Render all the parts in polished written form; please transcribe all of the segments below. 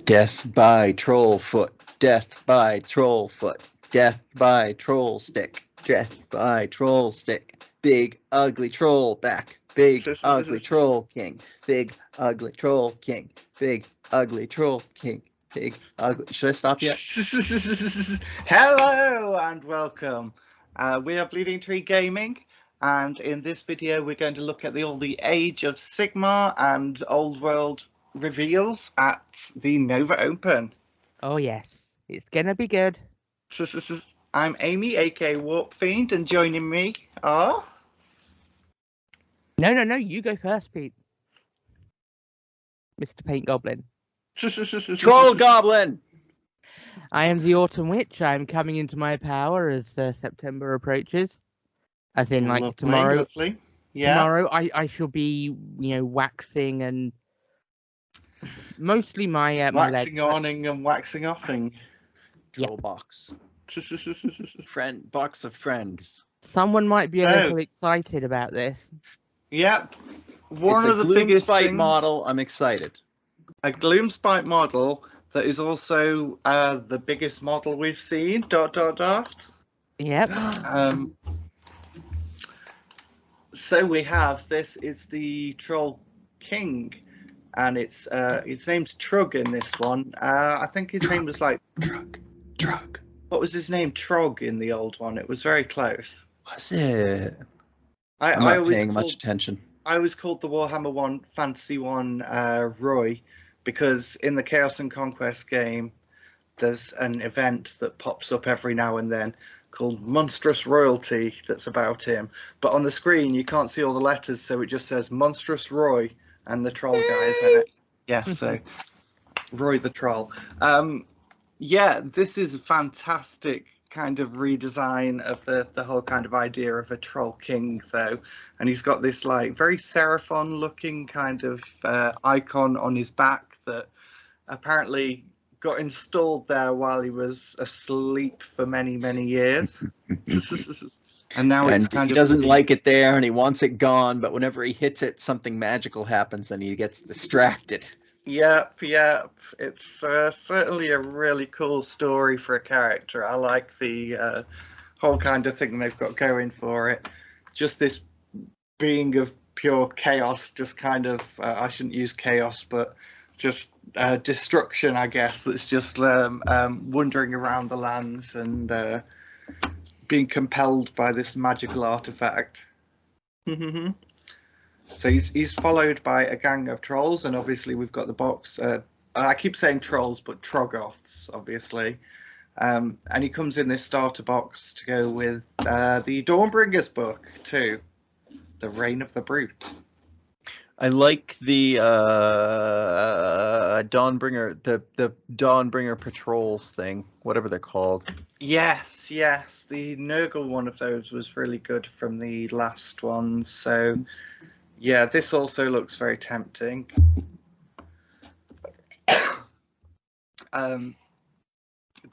Death by troll foot. Death by troll foot. Death by troll stick. Death by troll stick. Big ugly troll back. Big ugly troll king. Big ugly troll king. Big ugly troll king. Big ugly. Should I stop yet? Hello and welcome. We are Bleeding Tree Gaming, and in this video we're going to look at all the Age of Sigmar and Old World reveals at the Nova Open. Oh yes, it's gonna be good. I'm Amy, aka Warp Fiend, and joining me are... No, you go first, Pete. Mr. Paint Goblin. Troll Goblin! I am the Autumn Witch. I'm coming into my power as September approaches. As in, like, tomorrow. Lovely. Yeah. Tomorrow I shall be, waxing and... Mostly my my legs. Waxing oning and waxing offing. Troll box. Box of friends. Someone might be a little excited about this. Yep. One of the biggest Gloomspite model. I'm excited. A Gloomspite model that is also the biggest model we've seen. ... Yep. So we have, this is the Troll King, and it's his name's Trug in this one. I think his name was like Trug. What was his name? Trog in the old one. It was very close. Was it? I'm I not always paying called, much attention. I was called the Warhammer one Fantasy one Roy, because in the Chaos and Conquest game there's an event that pops up every now and then called Monstrous Royalty that's about him, but on the screen you can't see all the letters, so it just says Monstrous Roy and the troll guy is in it. Yeah, so Roy the troll. Yeah, this is a fantastic kind of redesign of the whole kind of idea of a troll king, though, and he's got this like very Seraphon looking kind of icon on his back that apparently got installed there while he was asleep for many years. And now it's kind he of... doesn't like it there and he wants it gone, but whenever he hits it, something magical happens and he gets distracted. Yep. It's certainly a really cool story for a character. I like the whole kind of thing they've got going for it. Just this being of pure chaos, just kind of, I shouldn't use chaos, but just destruction, I guess, that's just wandering around the lands and being compelled by this magical artifact. So he's followed by a gang of trolls, and obviously we've got the box. I keep saying trolls, but Troggoths, obviously. And he comes in this starter box to go with the Dawnbringer's book too, The Reign of the Brute. I like the Dawnbringer, the Dawnbringer patrols thing, whatever they're called. Yes. The Nurgle one of those was really good from the last one. So yeah, this also looks very tempting. But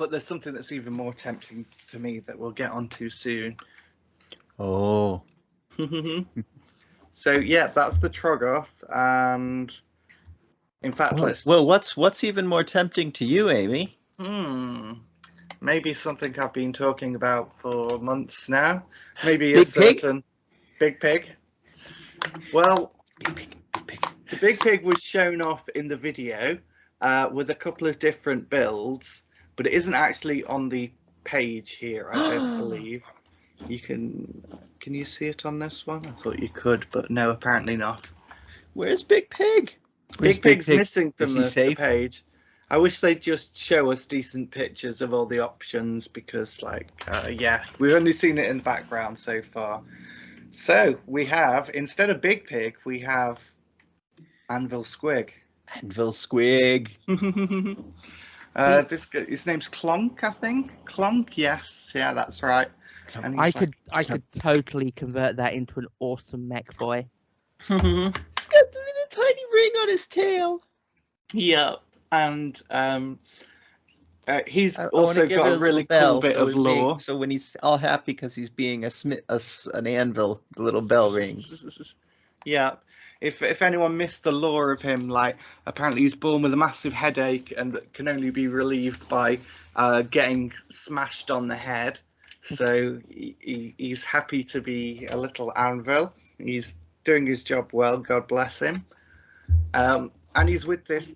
there's something that's even more tempting to me that we'll get onto soon. Oh. So yeah, that's the Troggoth, and in fact, what's even more tempting to you, Amy? Maybe something I've been talking about for months now. Maybe Big Pig. Well, the Big Pig was shown off in the video with a couple of different builds, but it isn't actually on the page here, I don't believe. You can you see it on this one? I thought you could, but no, apparently not. Where's Big Pig? Big Pig's missing from the page. I wish they'd just show us decent pictures of all the options, because yeah, we've only seen it in the background so far. So we have, instead of Big Pig, we have Anvil Squigg. Anvil Squigg. His name's Clonk, I think. Clonk, yes, yeah, that's right. And I could totally convert that into an awesome mech boy. He's got the little tiny ring on his tail. Yeah, and he's also got a really cool bit of lore. So when he's all happy because he's being an anvil, the little bell rings. Yeah, If anyone missed the lore of him, like apparently he's born with a massive headache and can only be relieved by getting smashed on the head. So he's happy to be a little anvil. He's doing his job well, God bless him. And he's with this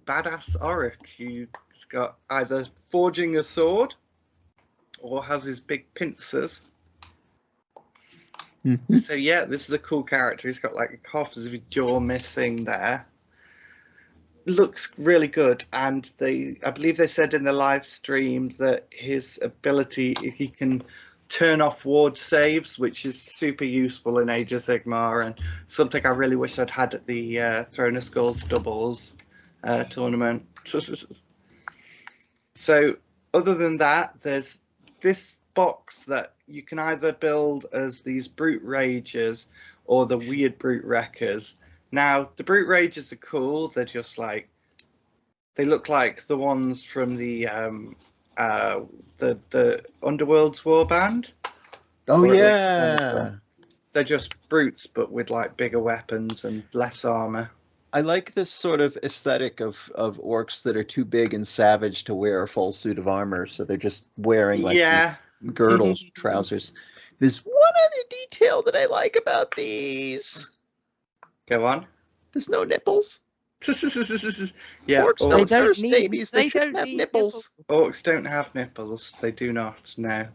badass orc who's got either forging a sword or has his big pincers. Mm-hmm. So yeah, this is a cool character. He's got like half of his jaw missing there. Looks really good, and I believe they said in the live stream that his ability, if he can turn off ward saves, which is super useful in Age of Sigmar, and something I really wish I'd had at the Throne of Skulls doubles tournament. So other than that, there's this box that you can either build as these brute rages or the weird brute wreckers. Now the brute rages are cool. They're just like, they look like the ones from the Underworld's warband. Oh yeah, they're just brutes but with like bigger weapons and less armor. I like this sort of aesthetic of orcs that are too big and savage to wear a full suit of armor, so they're just wearing like these girdles, trousers. There's one other detail that I like about these. Go on. There's no nipples. Yeah, orcs don't nurse babies. They shouldn't have nipples. Orcs don't have nipples. They do not. No.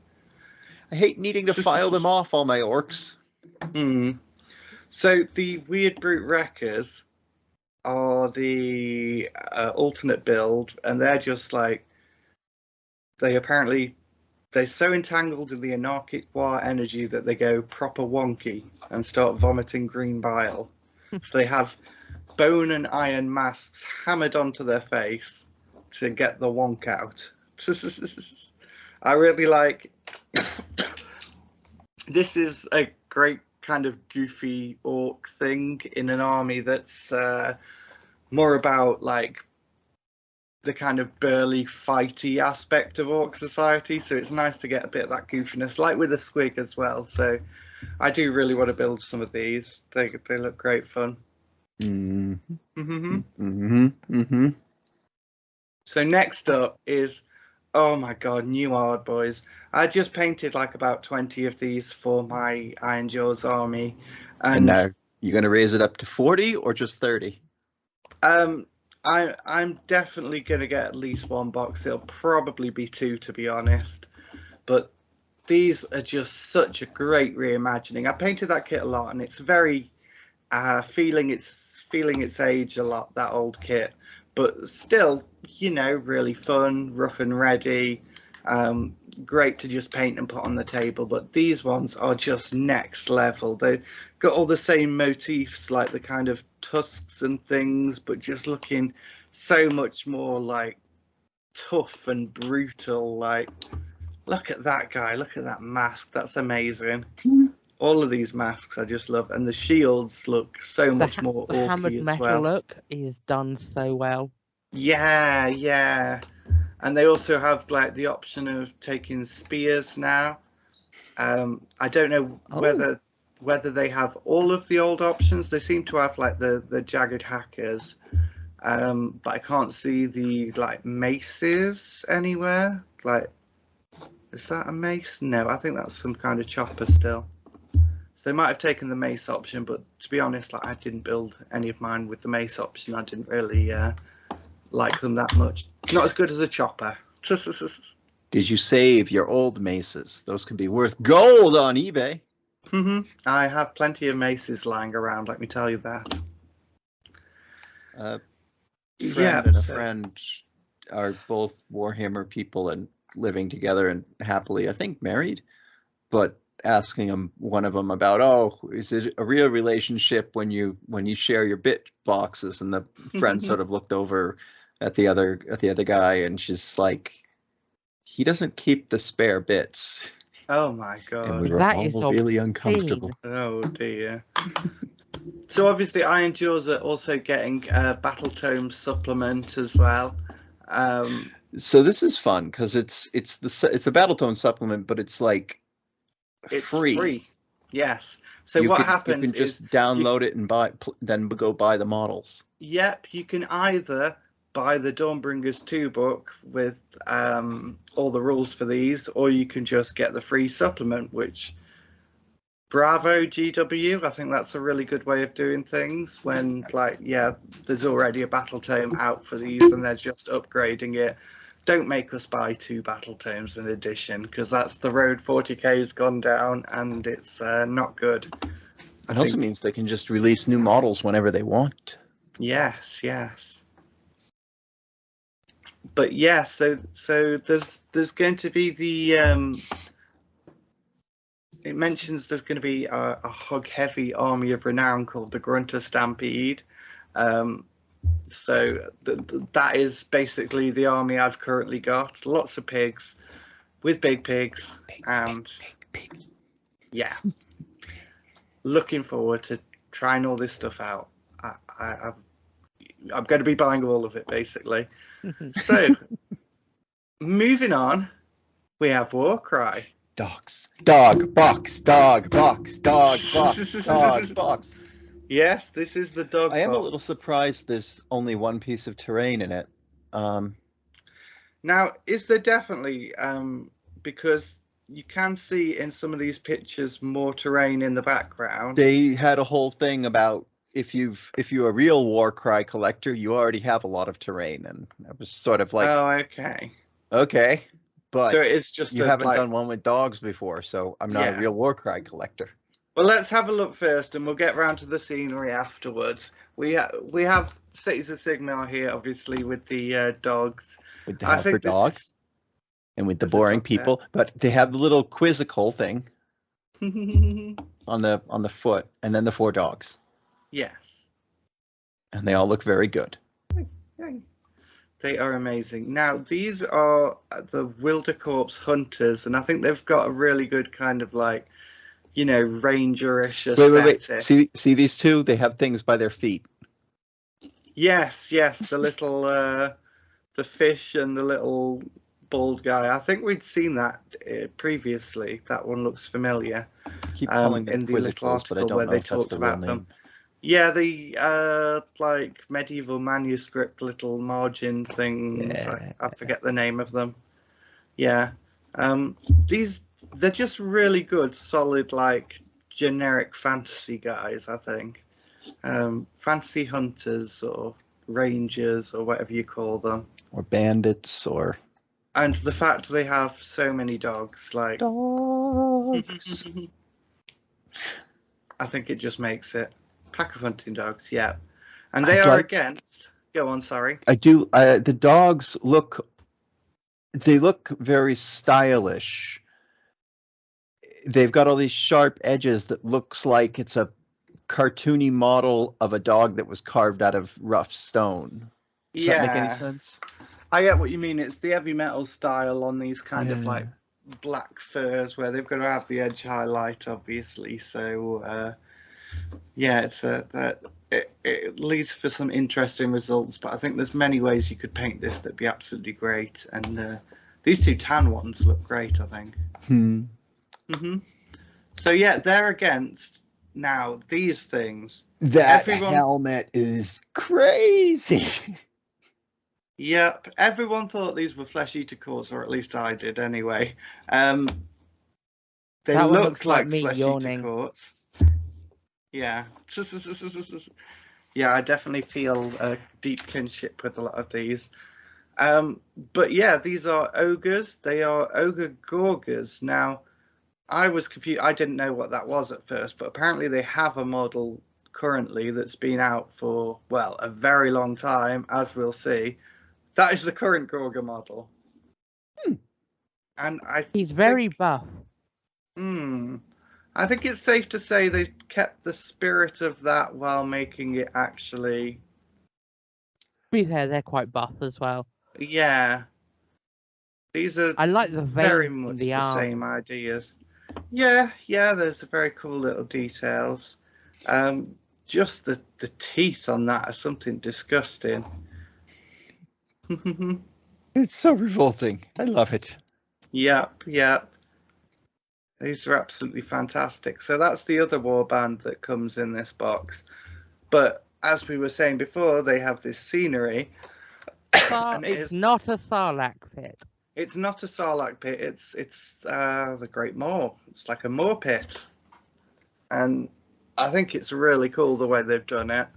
I hate needing to file them off all my orcs. So the weird brute wreckers are the alternate build, and they're just like, they're so entangled in the anarchic war energy that they go proper wonky and start vomiting green bile. So they have bone and iron masks hammered onto their face to get the wonk out. I really like this is a great kind of goofy orc thing in an army that's more about like the kind of burly fighty aspect of orc society, so it's nice to get a bit of that goofiness, like with the Squigg as well. So I do really want to build some of these. They look great fun. So next up is, oh my god, new hard boys. I just painted like about 20 of these for my Ironjawz army, and now you're going to raise it up to 40 or just 30? I'm definitely going to get at least one box. It'll probably be 2, to be honest. But these are just such a great reimagining. I painted that kit a lot, and it's very feeling its age a lot, that old kit. But still, you know, really fun, rough and ready. Great to just paint and put on the table. But these ones are just next level. They've got all the same motifs, like the kind of tusks and things, but just looking so much more like tough and brutal. Like, look at that guy, look at that mask, that's amazing. All of these masks I just love, and the shields look so much more orky hammered as metal well. look is done so well. Yeah, and they also have like the option of taking spears now. I don't know whether they have all of the old options. They seem to have like the jagged hackers, but I can't see the like maces anywhere. Like, is that a mace? No, I think that's some kind of chopper still. So they might have taken the mace option, but to be honest, like, I didn't build any of mine with the mace option. I didn't really like them that much. Not as good as a chopper. Did you save your old maces? Those could be worth gold on eBay. I have plenty of maces lying around, let me tell you that. A friend are both Warhammer people and living together and happily, I think, married, but asking one of them about, is it a real relationship when you share your bit boxes? And the friend sort of looked over at the other guy, and she's like, he doesn't keep the spare bits. Oh my god. And we were all really uncomfortable. Oh dear. So obviously Ironjawz are also getting a Battle Tome supplement as well. So this is fun because it's a Battle Tome supplement, but it's like free. Yes. So you what can, happens you can just is download it and then go buy the models. Yep, you can either buy the Dawnbringers 2 book with all the rules for these, or you can just get the free supplement, which bravo GW. I think that's a really good way of doing things when, like, yeah, there's already a battle tome out for these and they're just upgrading it. Don't make us buy 2 battle tomes in addition, because that's the road 40k has gone down and it's not good. It also means they can just release new models whenever they want. Yes, yes. But yeah, so there's going to be the it mentions there's going to be a hug heavy army of renown called the Grunter Stampede. So that is basically the army I've currently got. Lots of pigs with big pigs, and yeah, looking forward to trying all this stuff out. I'm going to be buying all of it basically. So moving on, we have Warcry. Dogs. Dog box. Dog box. Dog box. Dog box. Yes, this is the dog box. I am a little surprised there's only one piece of terrain in it. Now, is there definitely, because you can see in some of these pictures more terrain in the background. They had a whole thing about if you're a real Warcry collector, you already have a lot of terrain, and I was sort of like, oh, okay. Okay, but so it's just you haven't done one with dogs before, so I'm not a real Warcry collector. Well, let's have a look first, and we'll get round to the scenery afterwards. We have Age of Sigmar here, obviously, with the dogs. With the helper dog, and with the boring people, but they have the little quizzical thing on the foot, and then the 4 dogs. Yes. And they all look very good. They are amazing. Now, these are the Wildercorp's hunters, and I think they've got a really good kind of like, ranger-ish aesthetic. Wait. See these two? They have things by their feet. Yes. The little, the fish and the little bald guy. I think we'd seen that previously. That one looks familiar. I keep calling them in the little article where they talked about them. Yeah, the like medieval manuscript little margin things. Yeah. I forget the name of them. Yeah. They're just really good, solid, like generic fantasy guys, I think. Fantasy hunters or rangers or whatever you call them. Or bandits or... And the fact they have so many dogs, like... Dogs! I think it just makes it. Pack of hunting dogs, yeah. And they are against... Go on, sorry. I do... the dogs look... They look very stylish. They've got all these sharp edges that looks like it's a cartoony model of a dog that was carved out of rough stone. Does that make any sense? I get what you mean. It's the heavy metal style on these kind of like black furs where they've got to have the edge highlight, obviously. So, it leads for some interesting results. But I think there's many ways you could paint this that'd be absolutely great. And these 2 tan ones look great, I think. So yeah, they're against now these things. That helmet is crazy. Yep, everyone thought these were flesh eater courts, or at least I did anyway. They look like flesh eater courts. Yeah. Yeah, I definitely feel a deep kinship with a lot of these. But yeah, these are ogres. They are ogre gorgers. Now, I was confused. I didn't know what that was at first, but apparently they have a model currently that's been out for, well, a very long time, as we'll see. That is the current Gorga model. And he's very buff. I think it's safe to say they kept the spirit of that while making it actually... To be fair, they're quite buff as well. Yeah. These are I like the very much the same ideas. Yeah, there's a very cool little details. Just the teeth on that are something disgusting. It's so revolting. I love it. Yep. These are absolutely fantastic. So that's the other warband that comes in this box. But as we were saying before, they have this scenery. And It's not a Sarlacc pit. It's not a Sarlacc pit. It's the Great Moor. It's like a moor pit, and I think it's really cool the way they've done it.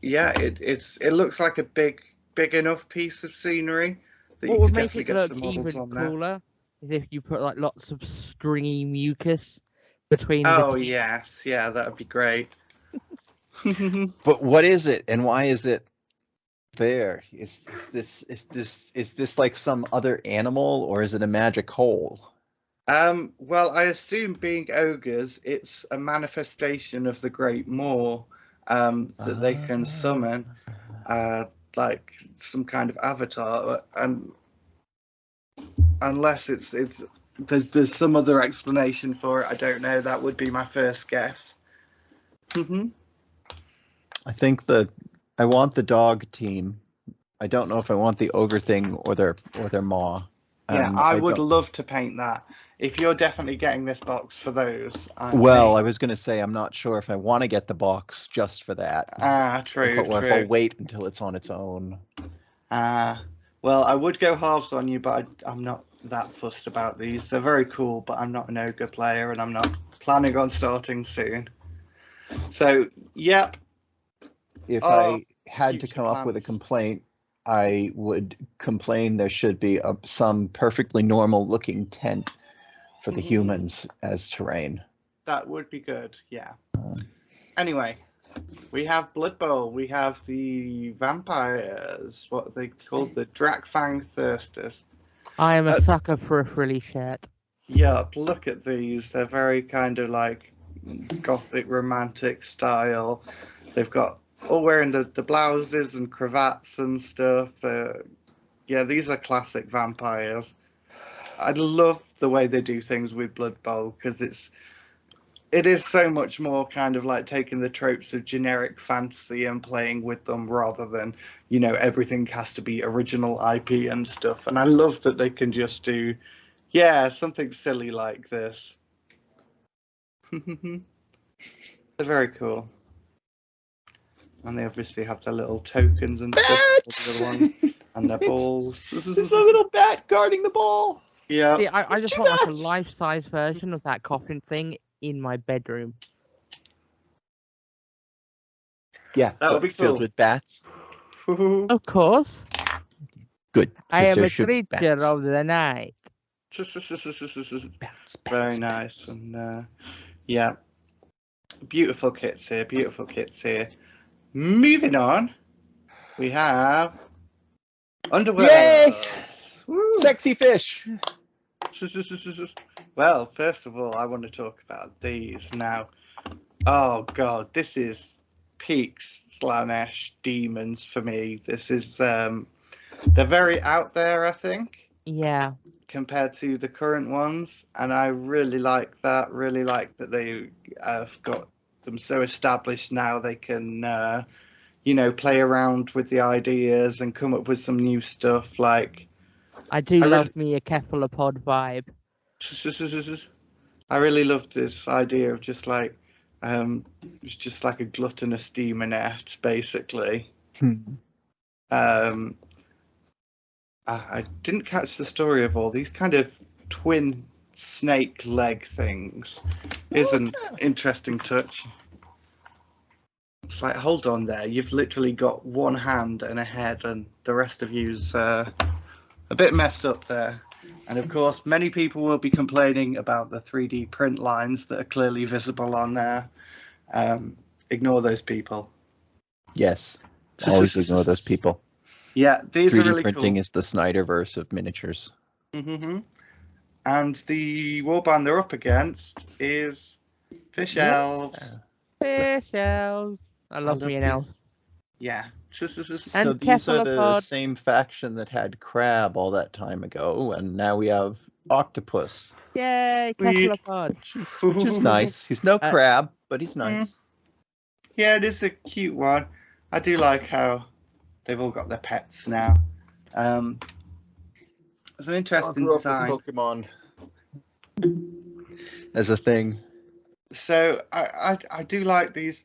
Yeah, it looks like a big enough piece of scenery that what you would could make definitely it get look some models even on there. cooler is if you put like lots of stringy mucus between Oh the teeth. yes, yeah, that would be great. But what is it, and why is it there? Is this like some other animal, or is it a magic hole? Well, I assume being ogres, it's a manifestation of the Great Moor that they can summon, like some kind of avatar, and unless there's some other explanation for it, I don't know. That would be my first guess. I think I want the dog team. I don't know if I want the ogre thing or their maw. Yeah, I would love to paint that. If you're definitely getting this box for those. I was going to say I'm not sure if I want to get the box just for that. True. Or if I'll wait until it's on its own. Well, I would go halves on you, but I'm not that fussed about these. They're very cool, but I'm not an ogre player, and I'm not planning on starting soon. So, yep. If I had to come up with a complaint, I would complain there should be some perfectly normal looking tent for the humans as terrain. That would be good, yeah. Anyway, we have Blood Bowl. We have the vampires, what are they called? The Drakfang Thirsters. I am a sucker for a frilly shirt. Yep, look at these. They're very kind of like gothic romantic style. They've got all wearing the blouses and cravats and stuff. Yeah, these are classic vampires. I love the way they do things with Blood Bowl because it is so much more kind of like taking the tropes of generic fantasy and playing with them rather than, everything has to be original IP and stuff. And I love that they can just do, something silly like this. They're very cool. And they obviously have their little tokens and stuff. And their balls. There's a little bat guarding the ball. Yeah. See, I just want like a life-size version of that coffin thing in my bedroom. Yeah, that would be filled cool. with bats. Of course. Good. I am a creature of the night. Bats. Very nice. And yeah, beautiful kits here. Moving on, we have Underworld. Yay! Sexy fish. Well, first of all, I want to talk about these now. Oh god, this is peak Slaanesh demons for me. This is they're very out there, I think. Yeah. Compared to the current ones, and I really like that. Really like that they have got them so established now. They can, play around with the ideas and come up with some new stuff. Like, I love me a cephalopod vibe. I really love this idea of just like a gluttonous demonette, basically. I didn't catch the story of all these kind of twin snake leg things. Is an interesting touch. It's like, hold on there, you've literally got one hand and a head, and the rest of you's a bit messed up there. And of course, many people will be complaining about the 3D print lines that are clearly visible on there. Ignore those people. Yes, always ignore those people. Yeah, these 3D are really printing cool. is the Snyderverse of miniatures. And the warband they're up against is Fish Elves. Fish Elves. I love me an elf. Yeah. So these are the same faction that had Crab all that time ago, and now we have Octopus. Yay, cephalopod. Which is nice. He's no crab, but he's nice. Yeah, it is a cute one. I do like how they've all got their pets now. It's an I interesting grew up with design. Pokemon as a thing. So I do like these.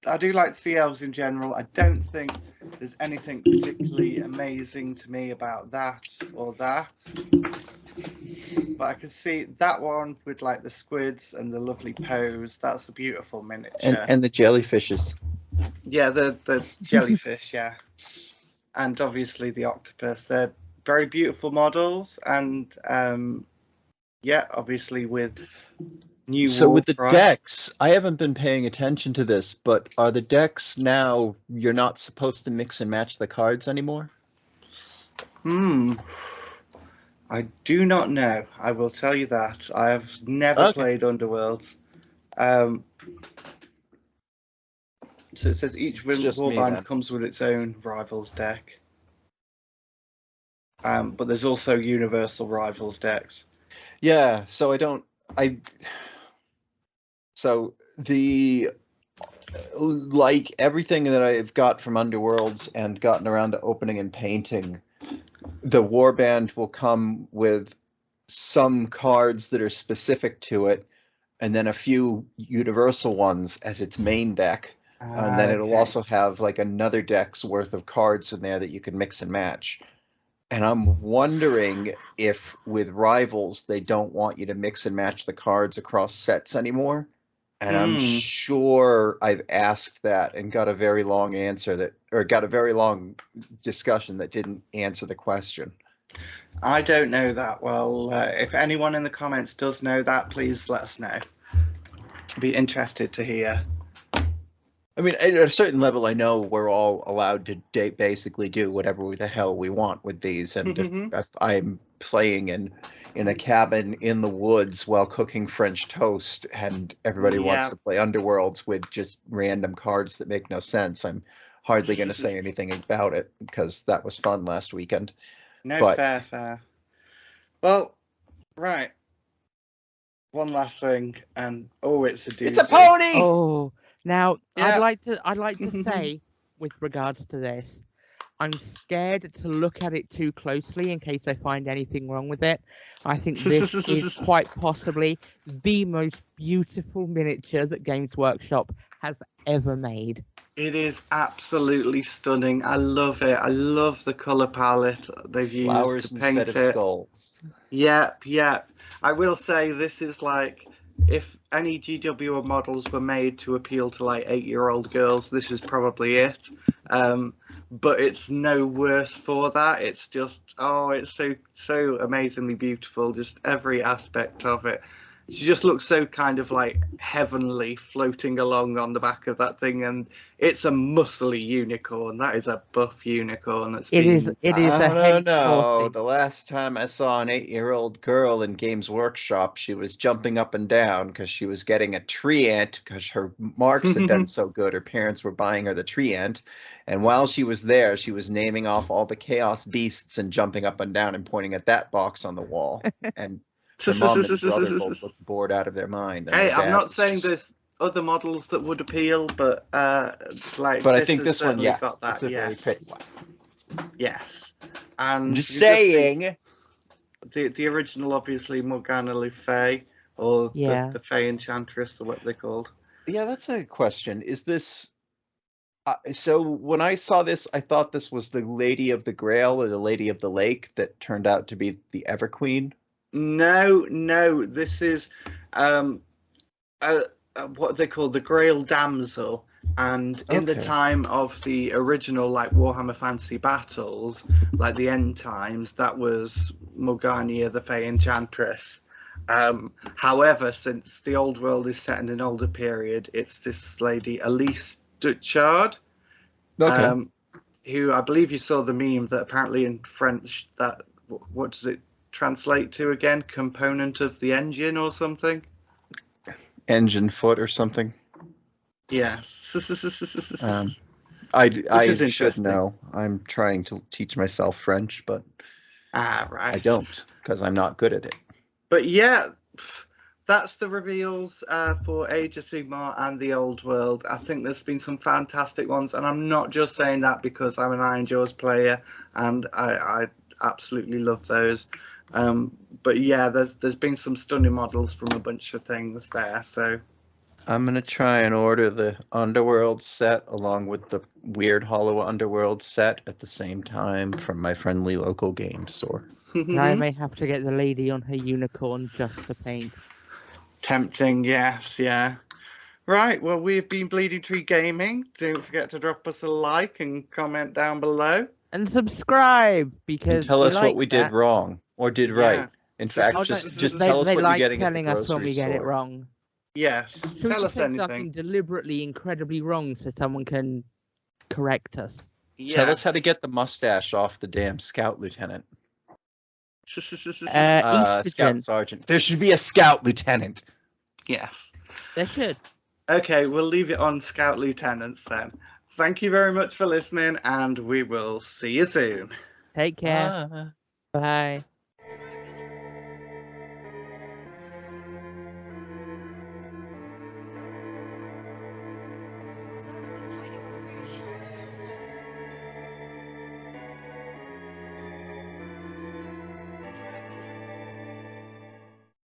I do like sea elves in general. I don't think there's anything particularly amazing to me about that or that. But I can see that one with like the squids and the lovely pose. That's a beautiful miniature. And the jellyfishes. Yeah, the jellyfish, yeah. And obviously the octopus. They're very beautiful models, and yeah, obviously with new So with the Warcry. decks, I haven't been paying attention to this, but are the decks now you're not supposed to mix and match the cards anymore? I do not know. I will tell you that. I have never played Underworlds. So it says each warband comes with its own rivals deck. But there's also universal rivals decks. Yeah, so like everything that I've got from Underworlds and gotten around to opening and painting, the warband will come with some cards that are specific to it, and then a few universal ones as its main deck. And then it'll also have like another deck's worth of cards in there that you can mix and match. And I'm wondering if with Rivals, they don't want you to mix and match the cards across sets anymore. And I'm sure I've asked that and got a very long got a very long discussion that didn't answer the question. I don't know that well. If anyone in the comments does know that, please let us know. I'd be interested to hear. I mean, at a certain level, I know we're all allowed to basically do whatever the hell we want with these. And if I'm playing in a cabin in the woods while cooking French toast and everybody wants to play Underworlds with just random cards that make no sense, I'm hardly going to say anything about it because that was fun last weekend. No, fair. Well, right. One last thing, and it's a doozy. It's a pony! Oh, now I'd like to say, with regards to this, I'm scared to look at it too closely in case I find anything wrong with it. I think this is quite possibly the most beautiful miniature that Games Workshop has ever made. It is absolutely stunning. I love it. I love the colour palette they've used Flowers to paint instead of skulls. Yep. I will say this is like, if any GW models were made to appeal to like 8-year-old girls, this is probably it. But it's no worse for that. It's just, it's so amazingly beautiful. Just every aspect of it. She just looks so kind of like heavenly floating along on the back of that thing, and it's a muscly unicorn. That is a buff unicorn. It is a no. The last time I saw an 8-year-old girl in Games Workshop, she was jumping up and down because she was getting a tree ant because her marks had done so good. Her parents were buying her the tree ant, and while she was there, she was naming off all the chaos beasts and jumping up and down and pointing at that box on the wall. And her mom and brother both looked bored out of their mind. Hey, I'm not saying there's other models that would appeal, but I think this one, got that. It's a very pretty one. Yes, and I'm just saying. The original, obviously, Morgana Le Fay, or the Fey Enchantress, or what they're called. Yeah, that's a question. Is this? So when I saw this, I thought this was the Lady of the Grail or the Lady of the Lake that turned out to be the Everqueen. No, this is what they call the Grail Damsel, and in the time of the original like Warhammer Fantasy Battles, like the end times, that was Morgana the Fey Enchantress. However, since the old world is set in an older period, it's this lady Elise Duchard, who I believe you saw the meme that apparently in French that what does it translate to again? Component of the engine or something? Engine foot or something? Yes. I should know. I'm trying to teach myself French, but right. I don't because I'm not good at it. But yeah, that's the reveals for Age of Sigmar and the Old World. I think there's been some fantastic ones, and I'm not just saying that because I'm an Ironjawz player and I absolutely love those. But yeah, there's been some stunning models from a bunch of things there. So I'm gonna try and order the Underworld set along with the weird Hollow Underworld set at the same time from my friendly local game store. And I may have to get the lady on her unicorn just for paint. Tempting, yes, yeah. Right, well, we've been Bleeding Tree Gaming. Don't forget to drop us a like and comment down below. And subscribe, because And tell us like what we that. did wrong or did right. Yeah. In fact, Oh, just they, tell us they what like you're getting at the telling us when grocery we get it store. wrong. Yes, Should tell we us say something anything. deliberately incredibly wrong so someone can correct us? Yes. Tell us how to get the mustache off the damn scout lieutenant. Estrogen. Scout sergeant. There should be a scout lieutenant. Yes. They should. Okay, we'll leave it on Scout Lieutenants then. Thank you very much for listening, and we will see you soon. Take care. Bye. Bye.